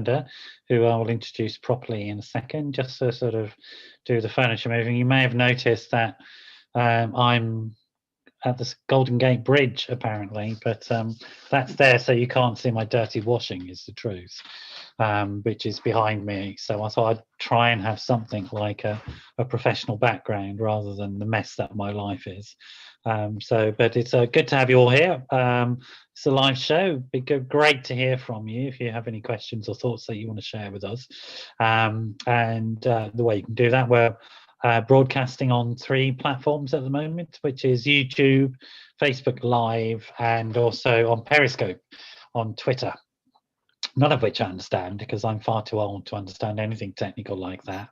Lavender, who I will introduce properly in a second, just to sort of do the furniture moving. You may have noticed that I'm at the Golden Gate Bridge, apparently, but that's there so you can't see my dirty washing, is the truth, which is behind me. So I thought I'd try and have something like a professional background rather than the mess that my life is. But it's good to have you all here. It's a live show. It'd be great to hear from you if you have any questions or thoughts that you want to share with us. The way you can do that, we're broadcasting on 3 platforms at the moment, which is YouTube, Facebook Live, and also on Periscope on Twitter. None of which I understand because I'm far too old to understand anything technical like that.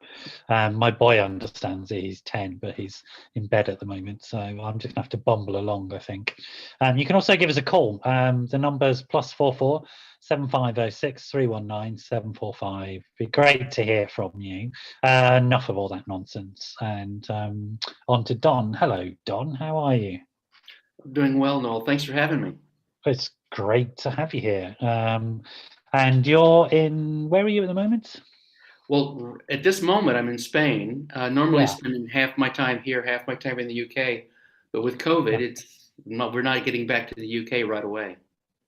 My boy understands it. He's 10, but he's in bed at the moment, so I'm just gonna have to bumble along, I think. You can also give us a call. The number's +44 7506 319 745. Be great to hear from you. Enough of all that nonsense, and on to Don. Hello, Don. How are you? I'm doing well, Noel. Thanks for having me. It's great to have you here. And you're in, where are you at the moment? Well, at this moment, I'm in Spain. Normally spending half my time here, half my time in the UK. But with COVID, we're not getting back to the UK right away.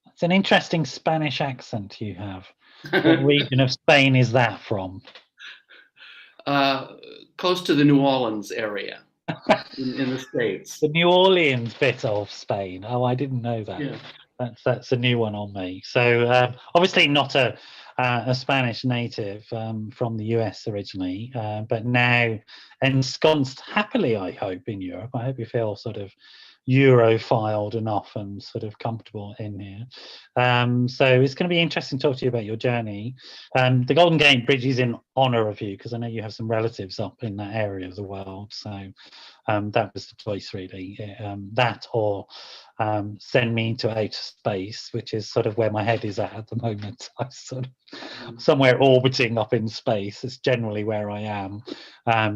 It's an interesting Spanish accent you have. What region of Spain is that from? Close to the New Orleans area in the States. The New Orleans bit of Spain. Oh, I didn't know that. Yeah. That's a new one on me. So obviously not a Spanish native from the US originally, but now ensconced happily, I hope, in Europe. I hope you feel sort of Europhiled enough and sort of comfortable in here. So it's going to be interesting to talk to you about your journey. The Golden Gate Bridge is in honour of you because I know you have some relatives up in that area of the world. So that was the choice, really. That or send me into outer space, which is sort of where my head is at the moment. I'm sort of somewhere orbiting up in space. It's generally where I am,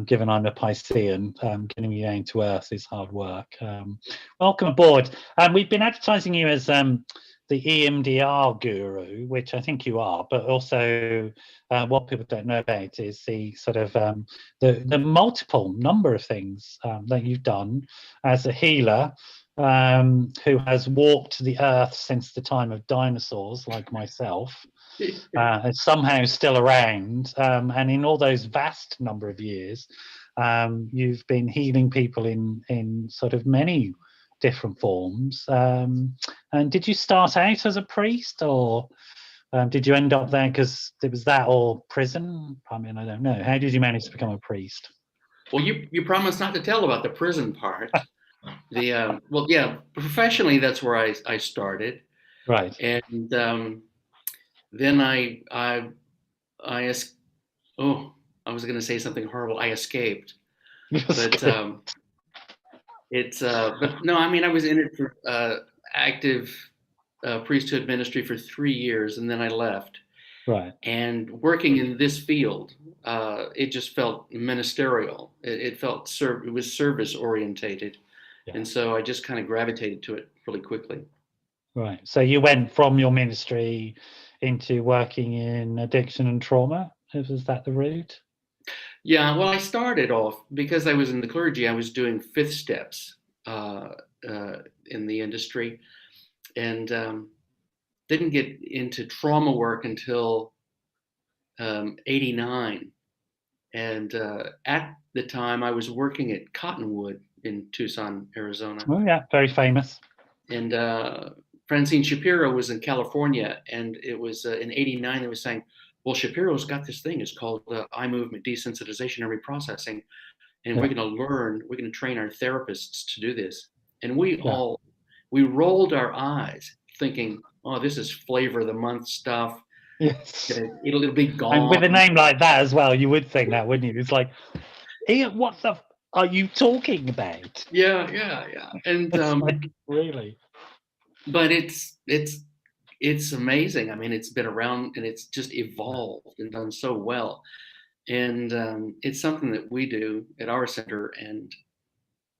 given I'm a Piscean. Getting me down to Earth is hard work. Welcome aboard. We've been advertising you as the EMDR guru, which I think you are, but also what people don't know about is the sort of the multiple number of things that you've done as a healer who has walked the earth since the time of dinosaurs, like myself, and somehow still around. And in all those vast number of years, you've been healing people in sort of many different forms. And did you start out as a priest, or did you end up there because it was that or prison? I mean, I don't know. How did you manage to become a priest? Well, you promised not to tell about the prison part. Well, yeah, professionally, that's where I started. Right. And then I was going to say something horrible. I escaped. But but no, I mean, I was in it for active priesthood ministry for 3 years, and then I left. Right. And working in this field, it just felt ministerial. It was service orientated. Yeah. And so I just kind of gravitated to it really quickly. Right. So you went from your ministry into working in addiction and trauma. Was that the route? Yeah. Well, I started off because I was in the clergy. I was doing 5th steps in the industry, and didn't get into trauma work until 89. And at the time, I was working at Cottonwood in Tucson, Arizona. Oh yeah, very famous. And Francine Shapiro was in California, and it was in 89. They were saying, well, Shapiro's got this thing. It's called eye movement desensitization and reprocessing. And we're going to train our therapists to do this. And we rolled our eyes thinking, oh, this is flavor of the month stuff. Yes. It'll be gone. And with a name like that as well, you would think that, wouldn't you? It's like, what the are you talking about? Yeah. And like, really? But it's amazing. I mean, it's been around and it's just evolved and done so well. And it's something that we do at our center, and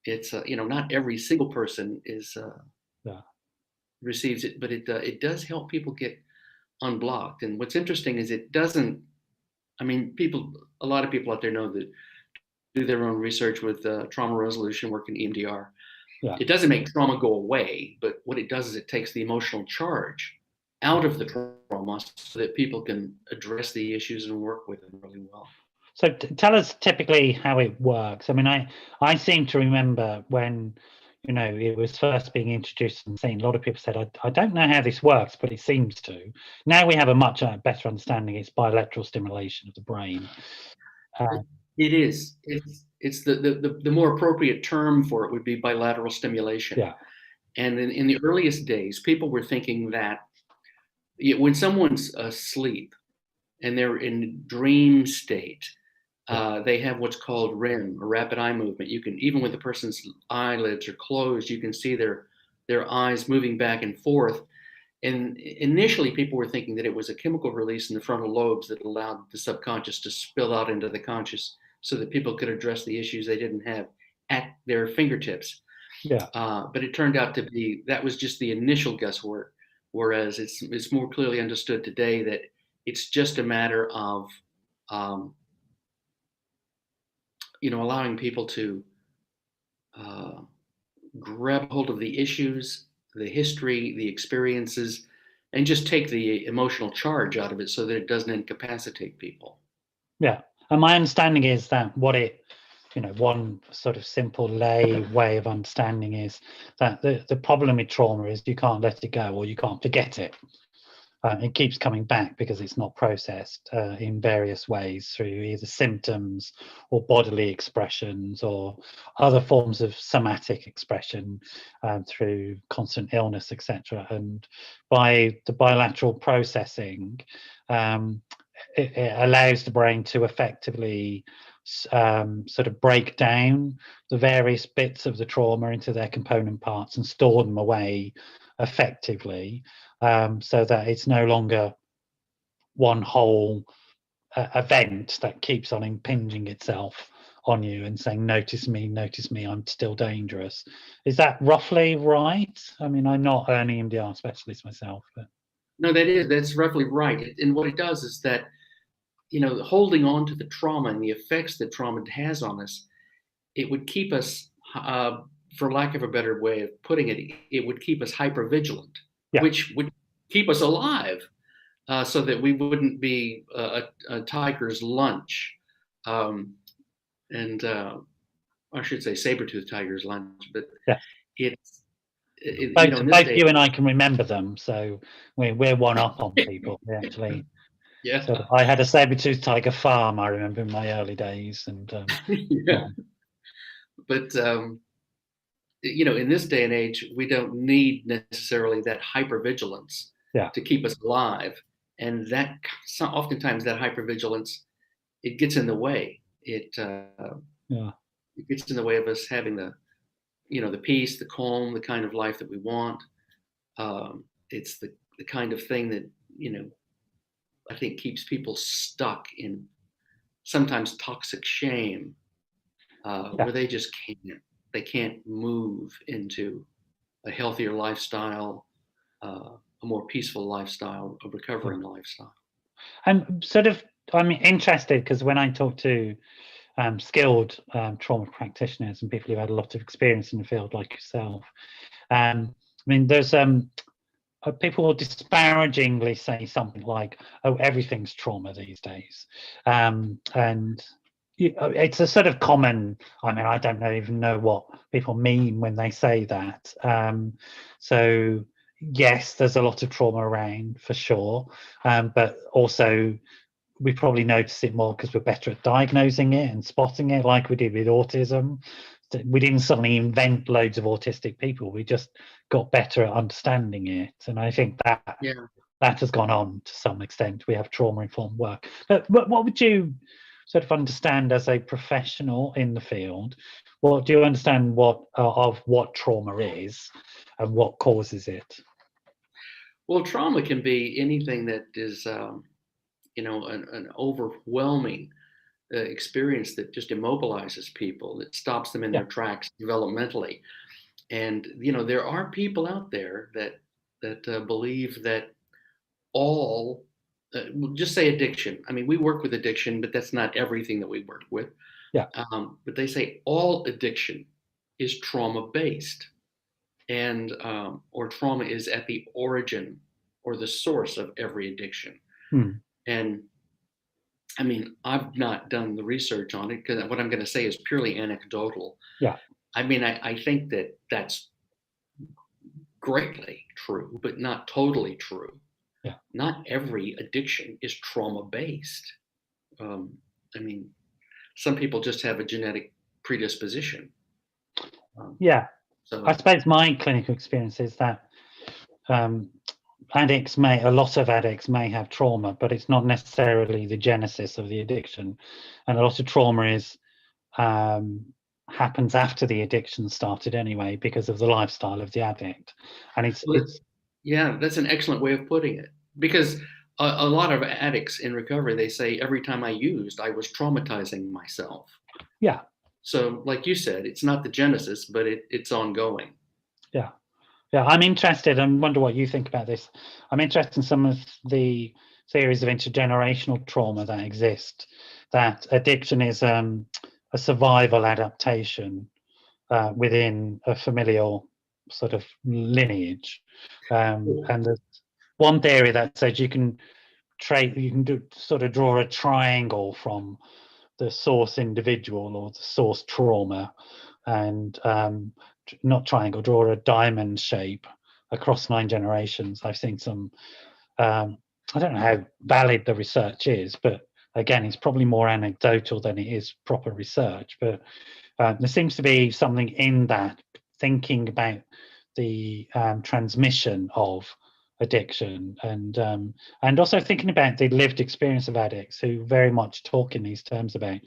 it's not every single person is receives it, but it does help people get unblocked. And what's interesting is it doesn't, I mean, a lot of people out there know that do their own research with trauma resolution work in EMDR. Yeah. It doesn't make trauma go away, but what it does is it takes the emotional charge out of the trauma so that people can address the issues and work with them really well. So tell us typically how it works. I mean, I seem to remember when, you know, it was first being introduced and seen, a lot of people said, I don't know how this works, but it seems to. Now we have a much better understanding. It's bilateral stimulation of the brain. It is. It's the more appropriate term for it would be bilateral stimulation. Yeah. And in the earliest days, people were thinking that when someone's asleep and they're in dream state, they have what's called REM, or rapid eye movement. You can, even when the person's eyelids are closed, you can see their eyes moving back and forth. And initially, people were thinking that it was a chemical release in the frontal lobes that allowed the subconscious to spill out into the conscious so that people could address the issues they didn't have at their fingertips. Yeah. But it turned out to be, that was just the initial guesswork, whereas it's more clearly understood today that it's just a matter of, allowing people to grab hold of the issues, the history, the experiences, and just take the emotional charge out of it so that it doesn't incapacitate people. Yeah. And my understanding is that one sort of simple lay way of understanding is that the problem with trauma is you can't let it go or you can't forget it. It keeps coming back because it's not processed in various ways through either symptoms or bodily expressions or other forms of somatic expression through constant illness, etc. And by the bilateral processing, it allows the brain to effectively sort of break down the various bits of the trauma into their component parts and store them away effectively, so that it's no longer one whole event that keeps on impinging itself on you and saying, notice me, I'm still dangerous. Is that roughly right? I mean, I'm not an EMDR specialist myself, but no, that's roughly right. And what it does is that, holding on to the trauma and the effects that trauma has on us, it would keep us, for lack of a better way of putting it, it would keep us hypervigilant, which would keep us alive, so that we wouldn't be a tiger's lunch. And I should say saber-toothed tiger's lunch, but both you and I can remember them, so we're one up on people. We actually, yeah. So I had a saber-toothed tiger farm, I remember, in my early days, and yeah. But in this day and age, we don't need necessarily that hypervigilance to keep us alive, and that oftentimes that hypervigilance, it gets in the way. It gets in the way of us having the peace, the calm, the kind of life that we want. It's the kind of thing that, I think keeps people stuck in sometimes toxic shame, where they just can't move into a healthier lifestyle, a more peaceful lifestyle, a recovering lifestyle. I'm interested because when I talk to skilled trauma practitioners and people who've had a lot of experience in the field like yourself, there's people will disparagingly say something like, oh, everything's trauma these days, and it's a sort of common, I don't even know what people mean when they say that. So yes, there's a lot of trauma around for sure, but also we probably notice it more because we're better at diagnosing it and spotting it, like we did with autism. We didn't suddenly invent loads of autistic people. We just got better at understanding it. And I think that has gone on to some extent. We have trauma-informed work. But what would you sort of understand as a professional in the field? What do you understand of what trauma is and what causes it? Well, trauma can be anything that is, an overwhelming experience that just immobilizes people, that stops them in their tracks developmentally. And there are people out there that believe that all, we'll just say addiction. I mean, we work with addiction, but that's not everything that we work with. Yeah. But they say all addiction is trauma-based, and or trauma is at the origin or the source of every addiction. And I mean, I've not done the research on it, because what I'm going to say is purely anecdotal. Yeah. I mean, I think that that's greatly true, but not totally true. Yeah. Not every addiction is trauma-based. I mean, some people just have a genetic predisposition. Yeah. So I suppose my clinical experience is that a lot of addicts may have trauma, but it's not necessarily the genesis of the addiction. And a lot of trauma is happens after the addiction started anyway, because of the lifestyle of the addict. And it's yeah, that's an excellent way of putting it, because a lot of addicts in recovery, they say, every time I used, I was traumatizing myself. Yeah. So like you said, it's not the genesis, but it's ongoing. Yeah. Yeah, I'm interested, and wonder what you think about this. I'm interested in some of the theories of intergenerational trauma that exist, that addiction is a survival adaptation within a familial sort of lineage. And there's one theory that says you can draw a triangle from the source individual or the source trauma, and not triangle, draw a diamond shape across 9 generations. I've seen some, I don't know how valid the research is, but again, it's probably more anecdotal than it is proper research. But there seems to be something in that, thinking about the transmission of addiction, and also thinking about the lived experience of addicts who very much talk in these terms about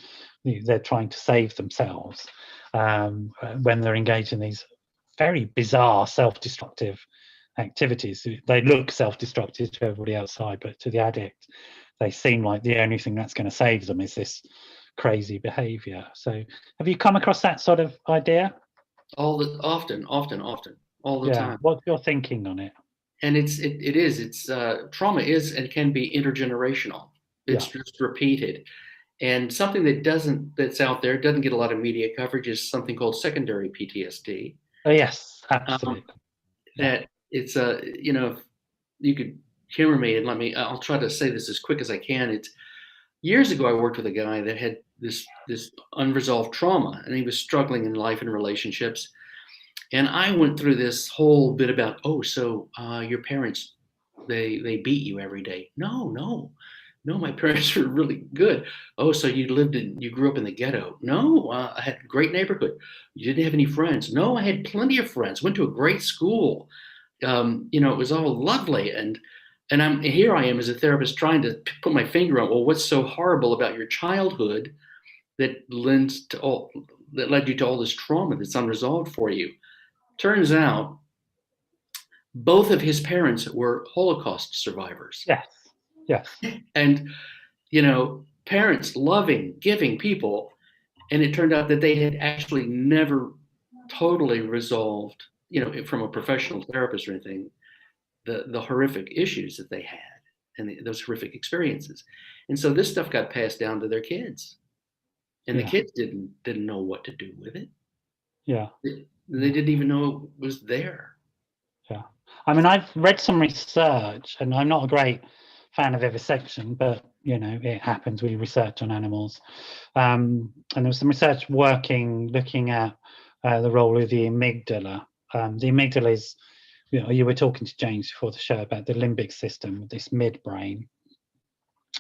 they're trying to save themselves when they're engaged in these very bizarre self-destructive activities. They look self-destructive to everybody outside, but to the addict they seem like the only thing that's going to save them is this crazy behavior. So have you come across that sort of idea? Often, all the time. What's your thinking on it? And it's trauma is and can be intergenerational. It's just repeated. And something that's out there, doesn't get a lot of media coverage, is something called secondary PTSD. Oh, yes, absolutely. That it's you could humor me and I'll try to say this as quick as I can. It's years ago, I worked with a guy that had this unresolved trauma, and he was struggling in life and relationships. And I went through this whole bit about, so your parents, they beat you every day. No, my parents were really good. Oh, so you grew up in the ghetto? No, I had a great neighborhood. You didn't have any friends? No, I had plenty of friends. Went to a great school. It was all lovely. And here I am as a therapist trying to put my finger on, well, what's so horrible about your childhood that led you to all this trauma that's unresolved for you? Turns out both of his parents were Holocaust survivors. Yes. And, parents, loving, giving people. And it turned out that they had actually never totally resolved, from a professional therapist or anything, the horrific issues that they had and those horrific experiences. And so this stuff got passed down to their kids. And the kids didn't know what to do with it. Yeah. They didn't even know it was there. Yeah. I mean, I've read some research, and I'm not a great fan of vivisection, but, it happens. We research on animals. And there was some research looking at the role of the amygdala. The amygdala is, you were talking to James before the show about the limbic system, this midbrain.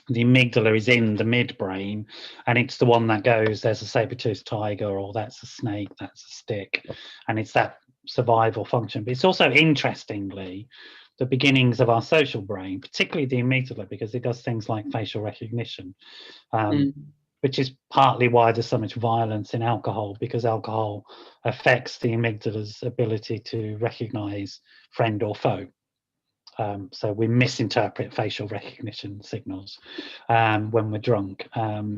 The amygdala is in the midbrain, and it's the one that goes, there's a saber-toothed tiger, or that's a snake, that's a stick, and it's that survival function. But it's also, interestingly, the beginnings of our social brain, particularly the amygdala, because it does things like facial recognition, which is partly why there's so much violence in alcohol, because alcohol affects the amygdala's ability to recognize friend or foe. So we misinterpret facial recognition signals when we're drunk.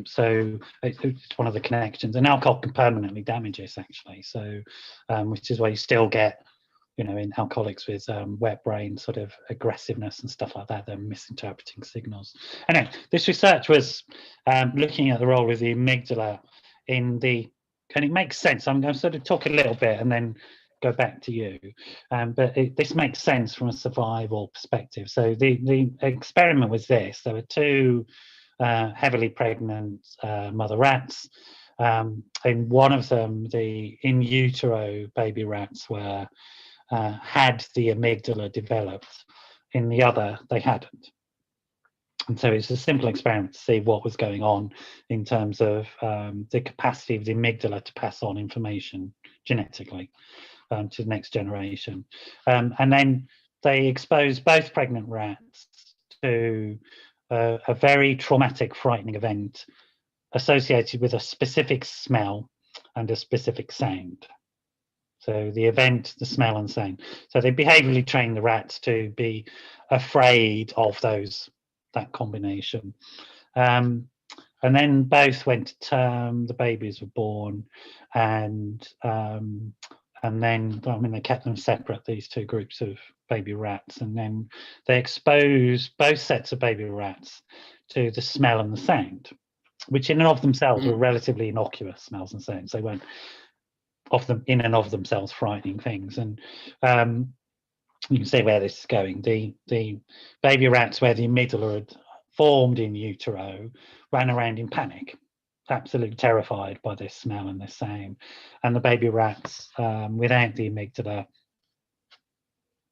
So it's one of the connections. And alcohol can permanently damage us, actually. So, which is why you still get in alcoholics with wet brain sort of aggressiveness and stuff like that. They're misinterpreting signals. Anyway, this research was looking at the role of the amygdala and it makes sense. I'm going to sort of talk a little bit and then go back to you. But this makes sense from a survival perspective. So the experiment was this. There were two heavily pregnant mother rats. In one of them, the in utero baby rats were had the amygdala developed. In the other, they hadn't. And so it's a simple experiment to see what was going on in terms of the capacity of the amygdala to pass on information genetically to the next generation. And then they exposed both pregnant rats to a very traumatic, frightening event associated with a specific smell and a specific sound. So the event, the smell and sound. So they behaviorally trained the rats to be afraid of that combination. And then both went to term, the babies were born, and then, they kept them separate, these two groups of baby rats, and then they exposed both sets of baby rats to the smell and the sound, which in and of themselves were relatively innocuous smells and sounds. They weren't in and of themselves frightening things. And you can see where this is going. The baby rats where the amygdala had formed in utero ran around in panic, absolutely terrified by this smell and this sound. And the baby rats without the amygdala,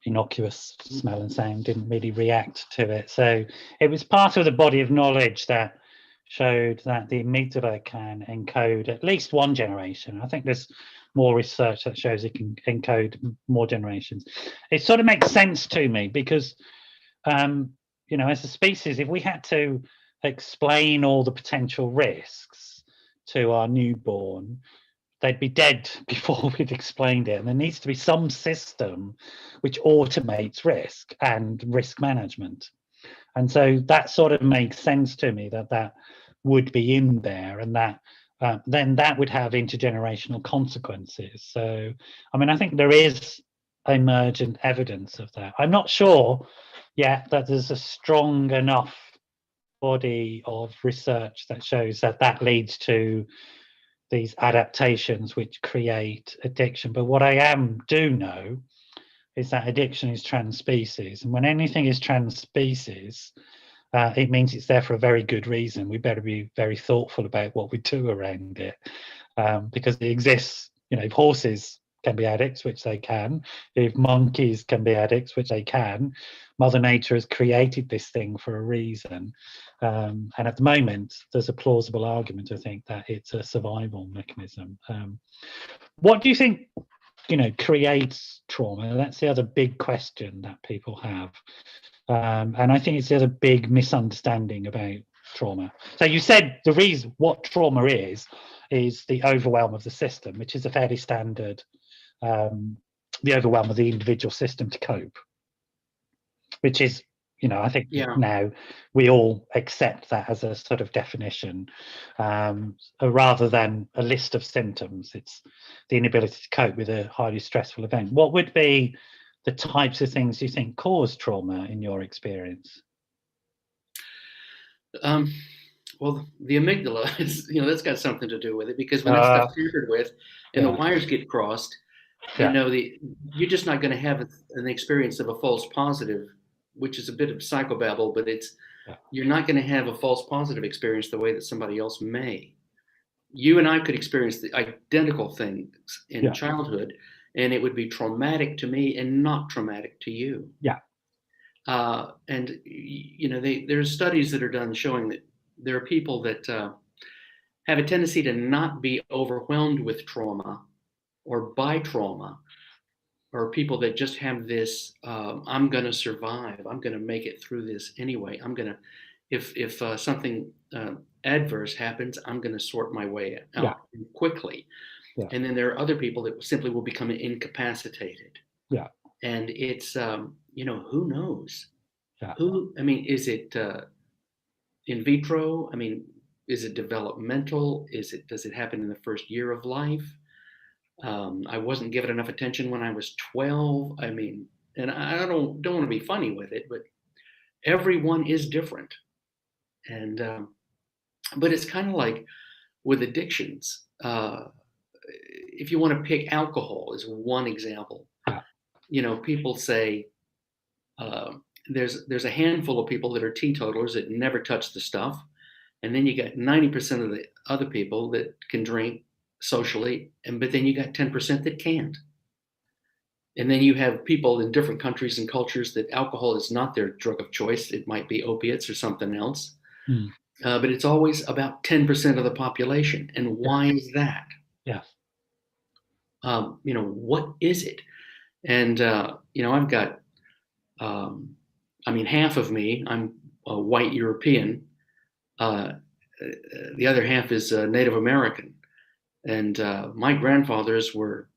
innocuous smell and sound, didn't really react to it. So it was part of the body of knowledge that showed that the amygdala can encode at least one generation. I think there's more research that shows it can encode more generations. It sort of makes sense to me because, as a species, if we had to explain all the potential risks to our newborn, they'd be dead before we'd explained it. And there needs to be some system which automates risk and risk management. And so that sort of makes sense to me that would be in there, and that then that would have intergenerational consequences. So, I think there is emergent evidence of that. I'm not sure yet that there's a strong enough body of research that shows that leads to these adaptations which create addiction. But what I do know is that addiction is trans-species, and when anything is trans-species, it means it's there for a very good reason. We better be very thoughtful about what we do around it, because it exists. If horses can be addicts, which they can, if monkeys can be addicts, which they can, Mother Nature has created this thing for a reason. And at the moment, there's a plausible argument, I think, that it's a survival mechanism. What do you think, creates trauma? That's the other big question that people have. And I think it's the other big misunderstanding about trauma. So you said the reason what trauma is the overwhelm of the system, which is a fairly standard, the overwhelm of the individual system to cope, which is, I think now we all accept that as a sort of definition, rather than a list of symptoms. It's the inability to cope with a highly stressful event. What would be the types of things you think cause trauma in your experience? Well, the amygdala is, that's got something to do with it, because when that stuff's tampered with and the wires get crossed, you're just not going to have an experience of a false positive, which is a bit of psychobabble, but you're not going to have a false positive experience the way that somebody else may. You and I could experience the identical things in childhood, and it would be traumatic to me and not traumatic to you. Yeah. And there's studies that are done showing that there are people that have a tendency to not be overwhelmed with trauma or by trauma, or people that just have this, I'm going to survive, I'm going to make it through this anyway. If something adverse happens, I'm going to sort my way out quickly. Yeah. And then there are other people that simply will become incapacitated. Yeah. And it's, who knows? Yeah. Is it in vitro? Is it developmental? Does it happen in the first year of life? I wasn't given enough attention when I was 12. I mean, and I don't want to be funny with it, but everyone is different. And but it's kind of like with addictions. If you want to pick alcohol as one example, people say there's a handful of people that are teetotalers that never touch the stuff, and then you got 90% of the other people that can drink socially, but then you got 10% that can't. And then you have people in different countries and cultures that alcohol is not their drug of choice. It might be opiates or something else. But it's always about 10% of the population. And why is that? Yeah. What is it? And, I've got, half of me, I'm a white European. The other half is Native American. And my grandfathers were,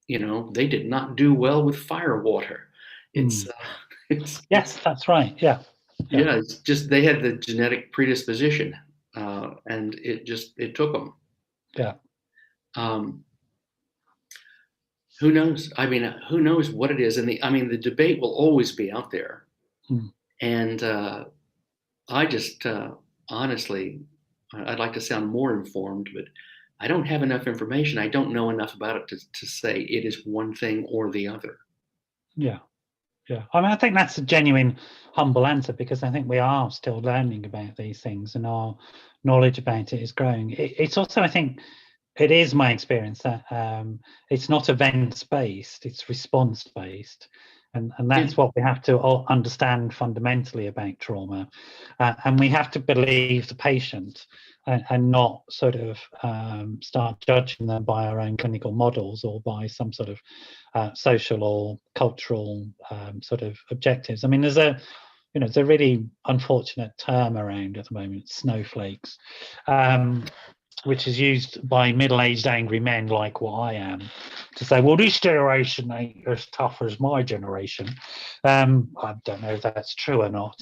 they did not do well with fire water. It's yes, that's right. Yeah. It's just they had the genetic predisposition, and it took them. Yeah. Who knows? I mean, who knows what it is? And the debate will always be out there. And I just honestly, I'd like to sound more informed, but I don't have enough information. I don't know enough about it to say it is one thing or the other. Yeah. Yeah. I mean, I think that's a genuine, humble answer, because I think we are still learning about these things and our knowledge about it is growing. It's also, I think, it is my experience that it's not events-based, it's response-based. And that's what we have to all understand fundamentally about trauma. And we have to believe the patient and not sort of start judging them by our own clinical models or by some sort of social or cultural sort of objectives. I mean, there's a really unfortunate term around at the moment, snowflakes, which is used by middle-aged angry men like what I am to say, well, this generation ain't as tough as my generation. I don't know if that's true or not.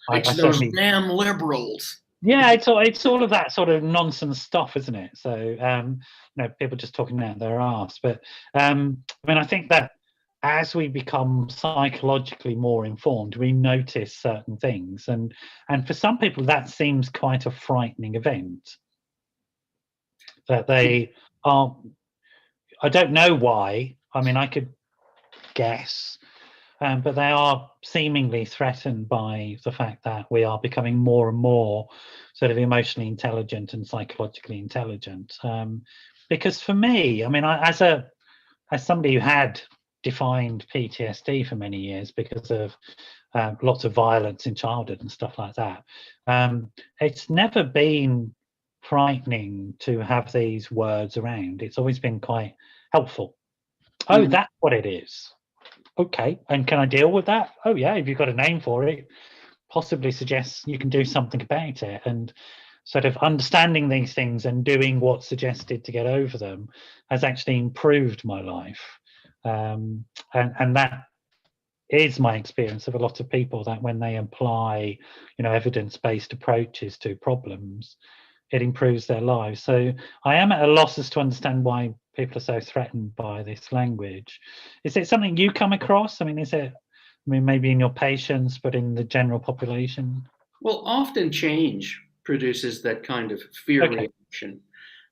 It's those damn liberals. Yeah, it's all of that sort of nonsense stuff, isn't it? So, people just talking out their arse. But I think that as we become psychologically more informed, we notice certain things, and for some people that seems quite a frightening event. That they are, I don't know why. I mean, I could guess, but they are seemingly threatened by the fact that we are becoming more and more sort of emotionally intelligent and psychologically intelligent. Because for me, I mean, as somebody who had defined PTSD for many years because of lots of violence in childhood and stuff like that, it's never been frightening to have these words around. It's always been quite helpful. Oh, that's what it is. Okay, and can I deal with that? Oh yeah, if you've got a name for it, possibly suggests you can do something about it. And sort of understanding these things and doing what's suggested to get over them has actually improved my life. And that is my experience of a lot of people, that when they apply, evidence-based approaches to problems, it improves their lives. So I am at a loss as to understand why people are so threatened by this language. Is it something you come across? I mean, maybe in your patients, but in the general population? Well, often change produces that kind of fear reaction.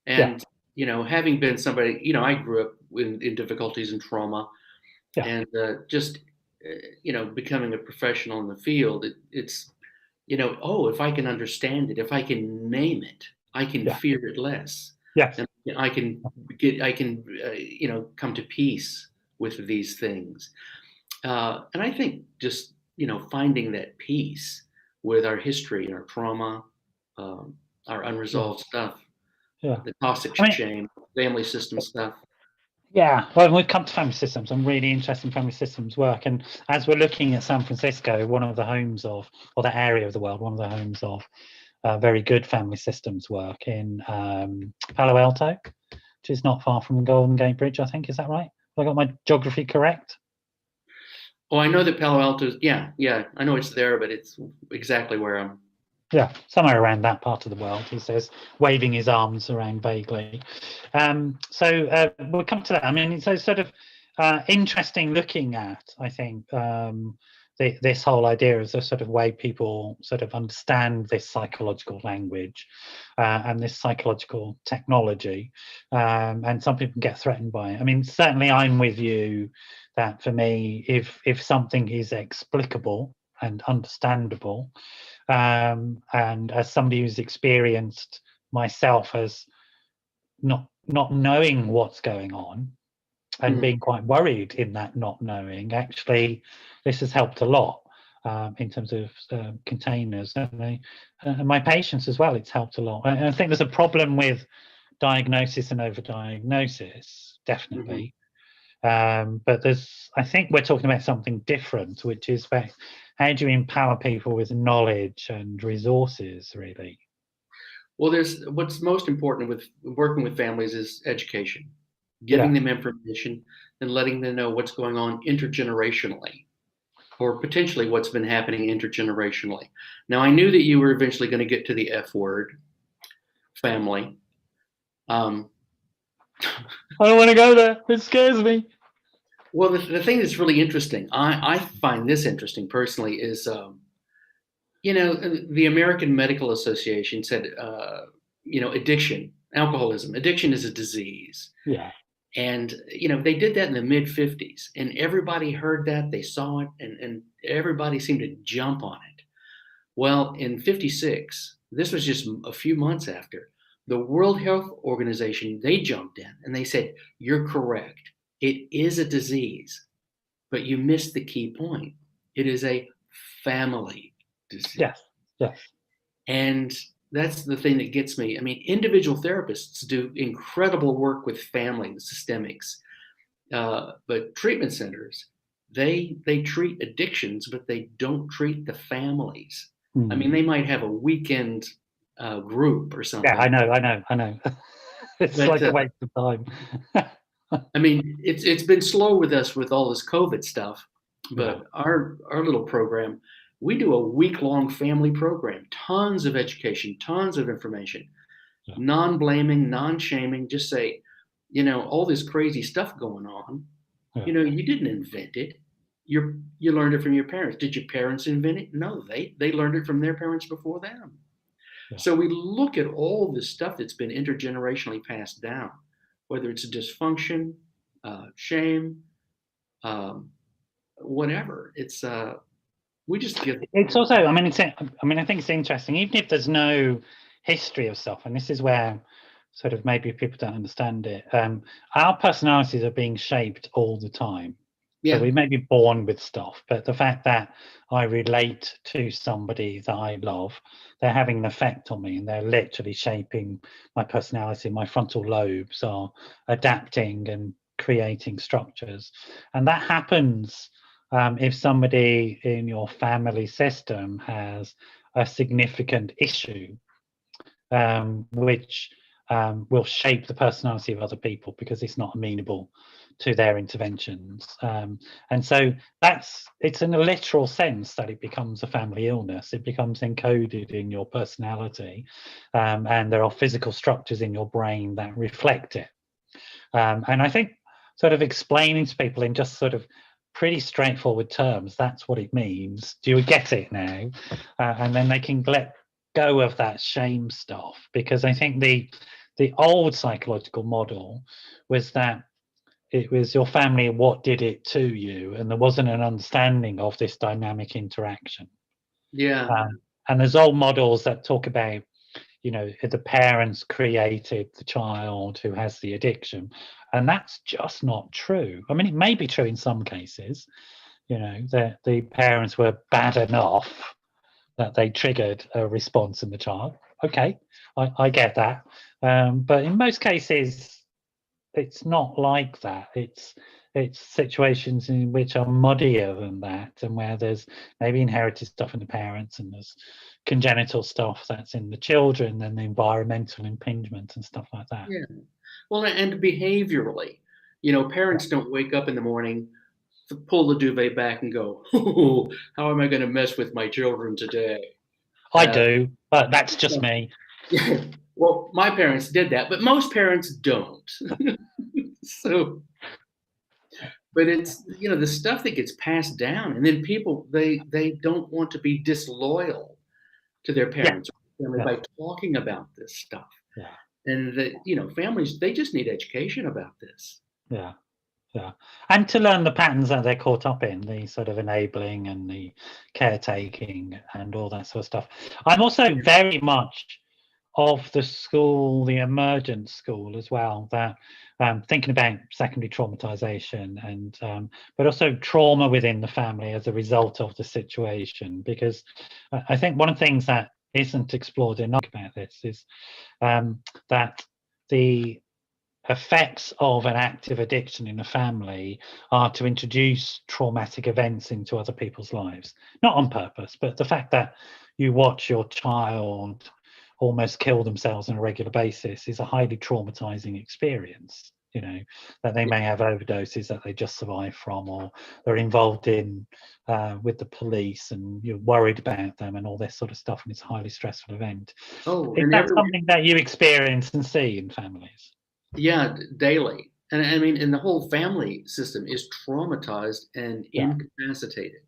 And, having been somebody, I grew up in difficulties and trauma, and becoming a professional in the field, it's, if I can understand it, if I can name it, I can fear it less. Yes. And I can come to peace with these things. And I think just, finding that peace with our history, our trauma, our unresolved stuff, the toxic shame, family system stuff. Yeah, well, when we come to family systems, I'm really interested in family systems work. And as we're looking at San Francisco, one of the homes of, or that area of the world, one of the homes of very good family systems work in Palo Alto, which is not far from the Golden Gate Bridge, I think. Is that right? Have I got my geography correct? Oh, I know that Palo Alto, yeah, I know it's there, but it's exactly where I'm Yeah, somewhere around that part of the world, he says, waving his arms around vaguely. So we'll come to that. I mean, it's so sort of interesting looking at, I think, this whole idea of the sort of way people sort of understand this psychological language and this psychological technology. And some people get threatened by it. I mean, certainly I'm with you that for me, if something is explicable and understandable, and as somebody who's experienced myself as not knowing what's going on and being quite worried in that not knowing, actually this has helped a lot in terms of containers and my patients as well. It's helped a lot. I think there's a problem with diagnosis and overdiagnosis, definitely. But I think we're talking about something different, which is about how do you empower people with knowledge and resources, really? Well, what's most important with working with families is education, giving them information and letting them know what's going on intergenerationally, or potentially what's been happening intergenerationally. Now, I knew that you were eventually going to get to the F word, family. I don't want to go there. It scares me. Well, the thing that's really interesting, I find this interesting personally, is, the American Medical Association said, addiction, alcoholism, addiction is a disease. Yeah. And, they did that in the mid 50s, and everybody heard that, they saw it, and everybody seemed to jump on it. Well, in 56, this was just a few months after, the World Health Organization, they jumped in and they said, you're correct. It is a disease, but you missed the key point. It is a family disease. Yes, yes. And that's the thing that gets me. I mean, individual therapists do incredible work with family, systemics, but treatment centers, they treat addictions, but they don't treat the families. I mean, they might have a weekend group or something. Yeah, I know. It's like a waste of time. I mean, it's been slow with us with all this COVID stuff, but our little program, we do a week-long family program, tons of education, tons of information, non-blaming, non-shaming, just say, all this crazy stuff going on, you didn't invent it. You learned it from your parents. Did your parents invent it? No, they learned it from their parents before them. Yeah. So we look at all this stuff that's been intergenerationally passed down, whether it's dysfunction, shame, whatever. It's we just give. It's also, I mean, I think it's interesting, even if there's no history of stuff, and this is where sort of maybe people don't understand it. Our personalities are being shaped all the time. Yeah. So we may be born with stuff, but the fact that I relate to somebody that I love, they're having an effect on me, and they're literally shaping my personality. My frontal lobes are adapting and creating structures. And that happens if somebody in your family system has a significant issue, which will shape the personality of other people because it's not amenable to their interventions. And so it's in a literal sense that it becomes a family illness. It becomes encoded in your personality, and there are physical structures in your brain that reflect it. And I think sort of explaining to people in just sort of pretty straightforward terms, that's what it means. Do you get it now? And then they can let go of that shame stuff, because I think the old psychological model was that it was your family, what did it to you, and there wasn't an understanding of this dynamic interaction. Yeah. And there's old models that talk about, the parents created the child who has the addiction, and that's just not true. I mean, it may be true in some cases, that the parents were bad enough that they triggered a response in the child. Okay, I get that. But in most cases, it's not like that. It's situations in which are muddier than that, and where there's maybe inherited stuff in the parents, and there's congenital stuff that's in the children, and the environmental impingement and stuff like that. Yeah. Well, and behaviorally, parents don't wake up in the morning, pull the duvet back and go, "Oh, how am I going to mess with my children today?" I do, but that's just me. Well, my parents did that, but most parents don't. So, but it's, the stuff that gets passed down, and then people, they don't want to be disloyal to their parents or family by talking about this stuff. Yeah. And families, they just need education about this. Yeah. Yeah. And to learn the patterns that they're caught up in, the sort of enabling and the caretaking and all that sort of stuff. I'm also very much of the school, the emergent school as well, that thinking about secondary traumatization and but also trauma within the family as a result of the situation, because I think one of the things that isn't explored enough about this is that the effects of an active addiction in a family are to introduce traumatic events into other people's lives, not on purpose, but the fact that you watch your child almost kill themselves on a regular basis is a highly traumatizing experience. That they may have overdoses that they just survive from, or they're involved in with the police and you're worried about them and all this sort of stuff, and it's a highly stressful event. Is that something that you experience and see in families? Yeah, daily. And I mean, and the whole family system is traumatized and incapacitated.